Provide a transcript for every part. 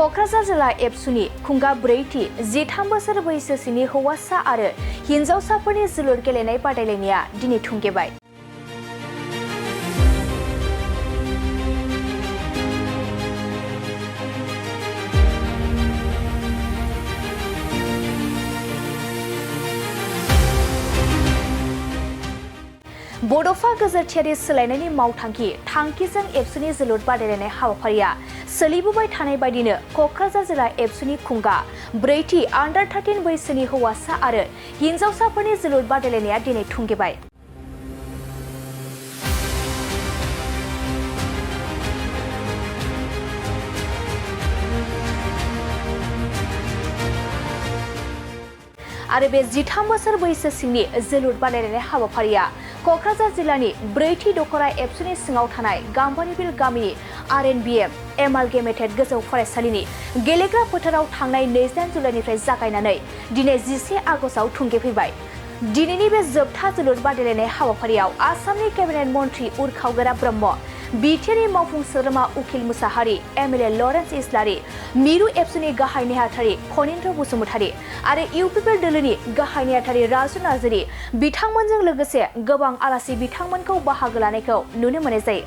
क'क्राझार जिल्ला एबसुनि खुंगा ब्रैथि 13 बोसोर बैसोसिनि हौवासा आरो हिन्जावसाफोरनि जोलुर गेलेनाय बादायलायनाया दिनै थुंगेबाय। बड'फा गोजोरथियारि सोलायनायनि मावथांखि थांखिजों एबसुनि जोलुर बादायलायनाय हाबाफारिया सोलिबोबाय थानाय बायदिनो क'क्राझार जिल्ला एबसुनि खुंगा ब्रैथि आन्डार 13 बैसोनि हौवासा आरो हिन्जावसाफोरनि जोलुर बादायलायनाया दिनै थुंगेबाय। आरो बे 13 बोसोर बैसो सिंनि जोलुर बादायलायनाय हाबाफारिया क'क्राझार जिल्लानि ब्रैथि दखरा एबसुनि सिङाव थानाय गाम्बारिबिल गामिनि RNBM एमालगेमेटेड गोजौ फरायसालिनि गेलेग्रा फोथाराव थांनाय 28 जुलाइनिफ्राय जागायनानै दिनै 11 आगस्टआव थुंगेफैबाय। दिनैनि बे जोबथा जोलुर बादायलायनाय हाबाफारियाव आसामनि केबिनेट मन्त्रि उर्खावगोरा ब्रह्म, बिटिआरनि मावफुं सोद्रोमा उकिल मुसाहारि, MLA लरेन्स इस्लारि, मिरु एबसुनि गाहाय नेहाथारि खनिन्द्र बसुमतारी आरो इउपिपिएल दोलोनि गाहाय नेहाथारि राजु नार्जारि बिथांमोनजों लोगोसे गोबां आलासि बिथांमोनखौ बाहागो लानायखौ नुनो मोननाय जायो।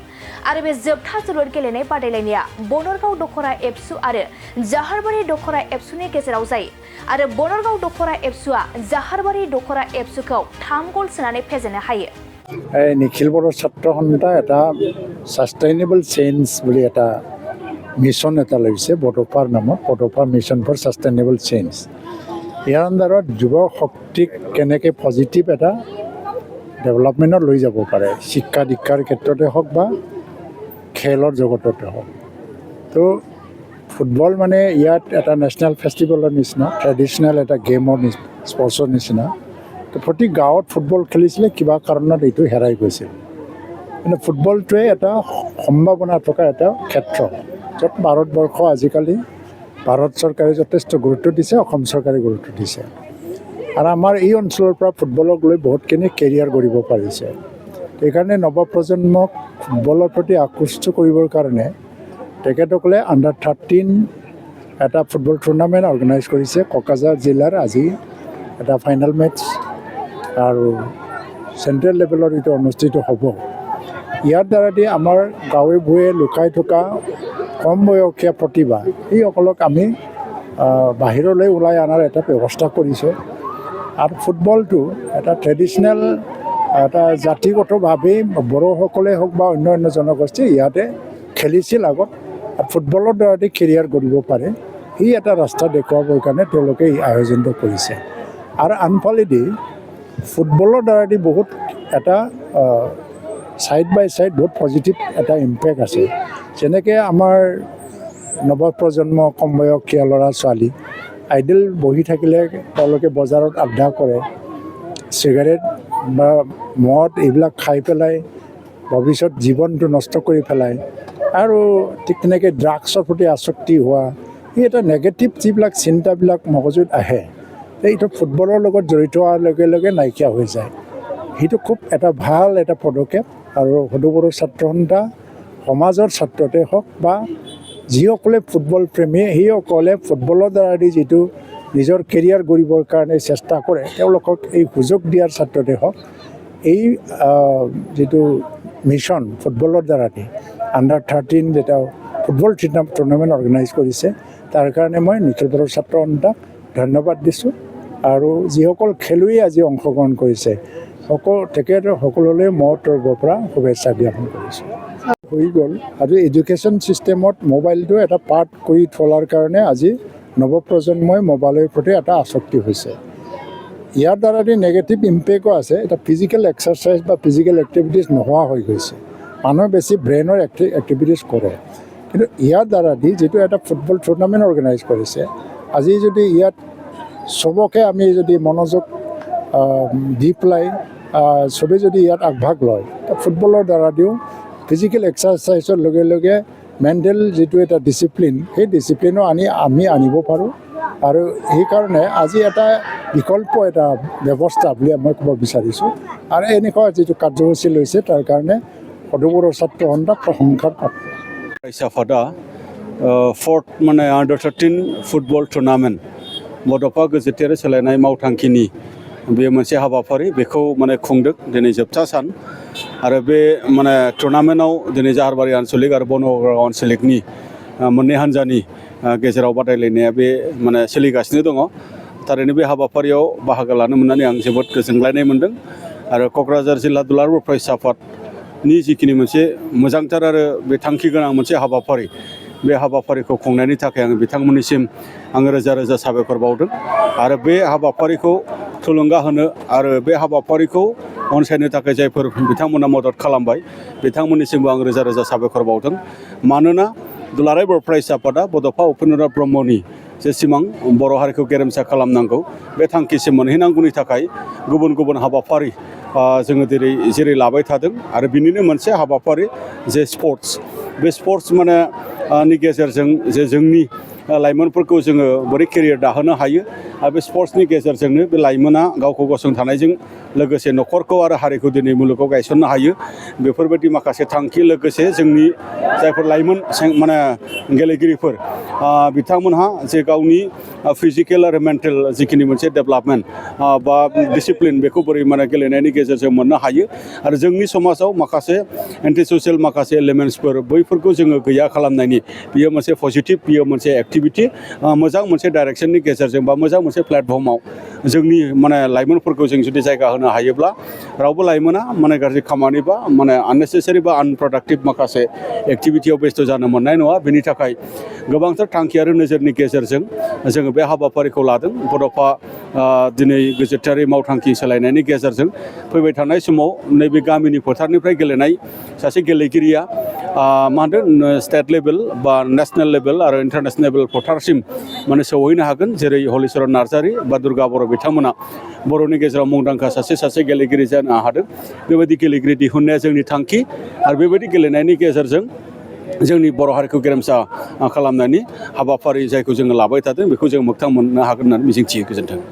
आरो बे जोबथा जोलुर गेलेनाय बादायलायनाया बनरगाव दखरा एबसु आरो जाहारबारि दखरा एबसुनि गेजेराव जायो आरो बनरगाव दखरा एबसुआ जाहारबारि दखरा एबसुखौ 3 गल सोनानै फेजेननो हायो। निखिल बर' ছাত্ৰ সন্থা এটা সাষ্টেইনেবল চেঞ্জ বুলি এটা মিছন এটা লৈছে বড'ফাৰ নামত, বড'ফা মিছন ফৰ সাষ্টেইনেবল চেঞ্জ। ইয়াৰ আণ্ডাৰত যুৱ শক্তিক কেনেকৈ পজিটিভ এটা ডেভেলপমেণ্টত লৈ যাব পাৰে, শিক্ষা দীক্ষাৰ ক্ষেত্ৰতে হওক বা খেলৰ জগততে হওক। তো ফুটবল মানে ইয়াত এটা নেশ্যনেল ফেষ্টিভেলৰ নিচিনা, ট্ৰেডিশ্যনেল এটা গেমৰ স্পৰ্টছৰ নিচিনা। তো প্ৰতি গাঁৱত ফুটবল খেলিছিলে, কিবা কাৰণত এইটো হেৰাই গৈছিল। কিন্তু ফুটবলটোৱে এটা সম্ভাৱনা থকা এটা ক্ষেত্ৰ, য'ত ভাৰতবৰ্ষ আজিকালি ভাৰত চৰকাৰে যথেষ্ট গুৰুত্ব দিছে, অসম চৰকাৰে গুৰুত্ব দিছে। আৰু আমাৰ এই অঞ্চলৰ পৰা ফুটবলক লৈ বহুতখিনি কেৰিয়াৰ গঢ়িব পাৰিছে। সেইকাৰণে নৱপ্ৰজন্মক ফুটবলৰ প্ৰতি আকৃষ্ট কৰিবৰ কাৰণে তেখেতসকলে আণ্ডাৰ 13 এটা ফুটবল টুৰ্ণামেণ্ট অৰ্গেনাইজ কৰিছে। কক্ৰাঝাৰ জিলাৰ আজি এটা ফাইনেল মেটছ আৰু চেণ্ট্ৰেল লেভেলত এইটো অনুষ্ঠিত হ'ব। ইয়াৰ দ্বাৰাদি আমাৰ গাঁৱে ভূঞে লুকাই থকা কম বয়সীয়া প্ৰতিভা এইসকলক আমি বাহিৰলৈ ওলাই অনাৰ এটা ব্যৱস্থা কৰিছোঁ। আৰু ফুটবলটো এটা ট্ৰেডিশ্যনেল এটা জাতিগতভাৱেই বড়োসকলে হওক বা অন্য জনগোষ্ঠী ইয়াতে খেলিছিল আগত। ফুটবলৰ দ্বাৰাদি কেৰিয়াৰ গঢ়িব পাৰে, এই এটা ৰাস্তা দেখুৱাবৰ কাৰণে তেওঁলোকে এই আয়োজনটো কৰিছে। আৰু আনফালেদি ফুটবলৰ দ্বাৰাদি বহুত এটা ছাইড বাই ছাইড বহুত পজিটিভ এটা ইম্পেক্ট আছে। যেনেকৈ আমাৰ নৱপ্ৰজন্ম কম বয়সীয়া ল'ৰা ছোৱালী আইডল বহি থাকিলে তেওঁলোকে বজাৰত আড্ডা কৰে, চিগাৰেট বা মদ এইবিলাক খাই পেলাই ভৱিষ্যত জীৱনটো নষ্ট কৰি পেলায়। আৰু ঠিক তেনেকৈ ড্ৰাগছৰ প্ৰতি আসক্তি হোৱা, এই এটা নেগেটিভ যিবিলাক চিন্তাবিলাক মগজুত আহে, এইটো ফুটবলৰ লগত জড়িত হোৱাৰ লগে লগে নাইকিয়া হৈ যায়। সেইটো খুব এটা ভাল এটা পদক্ষেপ। আৰু সদৌ বড়ো ছাত্ৰ সন্থা সমাজৰ ছাত্ৰতে হওক বা যিসকলে ফুটবল প্ৰেমী সেইসকলে ফুটবলৰ দ্বাৰাদি যিটো নিজৰ কেৰিয়াৰ গঢ়িবৰ কাৰণে চেষ্টা কৰে, তেওঁলোকক এই সুযোগ দিয়াৰ ছাত্ৰতে হওক এই যিটো মিছন ফুটবলৰ দ্বাৰাদি আণ্ডাৰ 13 যেটা ফুটবল টুৰ্ণামেণ্ট অৰ্গেনাইজ কৰিছে, তাৰ কাৰণে মই নিখিল বড়ো ছাত্ৰ সন্থাক ধন্যবাদ দিছোঁ। আৰু যিসকল খেলুৱৈ আজি অংশগ্ৰহণ কৰিছে তেখেতৰ সকলোলৈ মই তৰফৰ পৰা শুভেচ্ছা জ্ঞাপন কৰিছোঁ। হৈ গ'ল আৰু এডুকেশ্যন ছিষ্টেমত মোবাইলটো এটা পাৰ্ট কৰি থোৱাৰ কাৰণে আজি নৱপ্ৰজন্মই মোবাইলৰ প্ৰতি এটা আসক্তি হৈছে। ইয়াৰ দ্বাৰাদি নেগেটিভ ইম্পেক্টো আছে। এটা ফিজিকেল এক্সাৰচাইজ বা ফিজিকেল এক্টিভিটিজ নোহোৱা হৈ গৈছে, মানুহে বেছি ব্ৰেইনৰ এক্টিভিটিজ কৰে। কিন্তু ইয়াৰ দ্বাৰাদি যিটো এটা ফুটবল টুৰ্ণামেণ্ট অৰ্গেনাইজ কৰিছে, আজি যদি ইয়াত চবকে আমি যদি মনোযোগ দি পেলাই চবেই যদি ইয়াত আগভাগ লয়, ফুটবলৰ দ্বাৰাদিও ফিজিকেল এক্সাৰচাইজৰ লগে লগে মেণ্টেল যিটো এটা ডিচিপ্লিন, সেই ডিচিপ্লিনো আমি আনিব পাৰোঁ। আৰু সেইকাৰণে আজি এটা বিকল্প এটা ব্যৱস্থা বুলি মই ক'ব বিচাৰিছোঁ। আৰু এনেকুৱা যিটো কাৰ্যসূচী লৈছে তাৰ কাৰণে সদৌ বড়ো ছাত্ৰ সন্থা প্ৰশংসাৰ পাত্ৰ। फोर्थ माने अंडर-13 फुटबल टुर्नामेंट बड'फा गेजेरारि सोलायनाय मावथांखिनि बे मोनसे हाबाफारि बेखौ माने खुंदों दिनै जोबथा सान आरो बे माने टुर्नामेन्टआव दिनै जाहारबारि आनसलिक आरो बनगाव आनसलिकनि मोननै हान्जानि गेजेराव बादायलायनाया बे माने सोलिगासिनो दङ थारैनो बे हाबाफारियाव बाहागो लानो मोननानै आं जोबोद गोजोनग्लायनाय मोनदों आरो क'क्राझार जिल्ला दुलाराय बर' फरायसा आफादनि जिखिनि मोनसे मोजांथार आरो बे थांखि गोनां मोनसे हाबाफारि बे हाबाफारिखौ खुंनायनि थाखाय आं बिथांमोननिसिम आङो रोजा रोजा साबायखर बावदों आरो बे हाबाफारिखौ थुलुंगा होनो आरो बे हाबाफारिखौ अनसायनो थाखाय जायफोर बिथांमोना मदद खालामबाय बिथांमोननिसिमबो आं रोजा रोजा साबायखर बावदों मानोना दुलाराय बर' फरायसा आफादा बड'फा उपेन्द्रनाथ ब्रह्मनि जे सिमां बर' हारिखौ गेरेमसा खालामनांगौ बे थांखिसिम मोनहैनांगौनि थाखाय गुबुन गुबुन हाबाफारि जोङो जेरै लाबाय थादों आरो बिनिनो मोनसे हाबाफारि जे स्पर्ट्स बे स्पर्ट्स माने नि गेजेरजों जे जोंनि लाइमोनफोरखौ जोङो बोरै केरियार दाहोनो हायो आरो बे स्पर्ट्सनि गेजेरजोंनो बे लाइमोना गावखौ गसंथानायजों लोगोसे न'खरखौ आरो हारिखौ दिनै मुलुगाव गायसननो हायो बेफोरबायदि माखासे थांखि लोगोसे जोंनि जायफोर लाइमोन माने गेलेगिरिफोर बिथांमोनहा जे गावनि फिजिकेल आरो मेन्टेल जिखिनि मोनसे डेभेलपमेन्ट बा डिसिप्लिन बेखौ बोरै माने गेलेनायनि गेजेरजों मोननो हायो आरो जोंनि समाजाव माखासे एन्टि ससियेल माखासे एलिमेन्ट्सफोर बैफोरखौ जोङो गैया खालामनायनि बियो मोनसे पजिटिभ बियो मोनसे एक्टिभिटि मोजां मोनसे डाइरेक्सननि गेजेरजों बा मोजां मोनसे प्लेटफर्माव जोंनि माने लाइमोनफोरखौ जों जुदि जायगा होनो हायोब्ला रावबो लाइमोना माने गाज्रि खामानि बा माने आननेसेसारि बा आनप्रडाक्टिभ माखासे एक्टिभिटियाव बेस्थ' जानो मोननाय नङा बेनि थाखाय गोबांथार थांखि आरो नोजोरनि गेजेरजों जोङो बे हाबाफारिखौ लादों बड'फा दिनै गेजेरारि मावथांखि सोलायनायनि गेजेरजों फैबाय थानाय समाव नैबे गामिनि फोथारनिफ्राय गेलेनाय सासे गेलेगिरिया मा होनदों स्टेट लेभेल बा नेसनेल लेभेल आरो इन्टारनेसनेल लेभेल फोथारसिम माने सौहैनो हागोन जेरै हलिचरन नार्जारि बा दुर्गा बर' बिथांमोना बर'नि गेजेराव मुंदांखा सासे गेलेगिरि जानो हादों बेबायदि गेलेगिरि दिहुननाया जोंनि थांखि आरो बेबायदि गेलेनायनि गेजेरजों जोंनि बर' हारिखौ गेरेमसा खालामनायनि हाबाफारि जायखौ जोङो लाबाय थादों बेखौ जों मोगथां मोननो हागोन होननानै मिजिंथियो गोजोन्थों।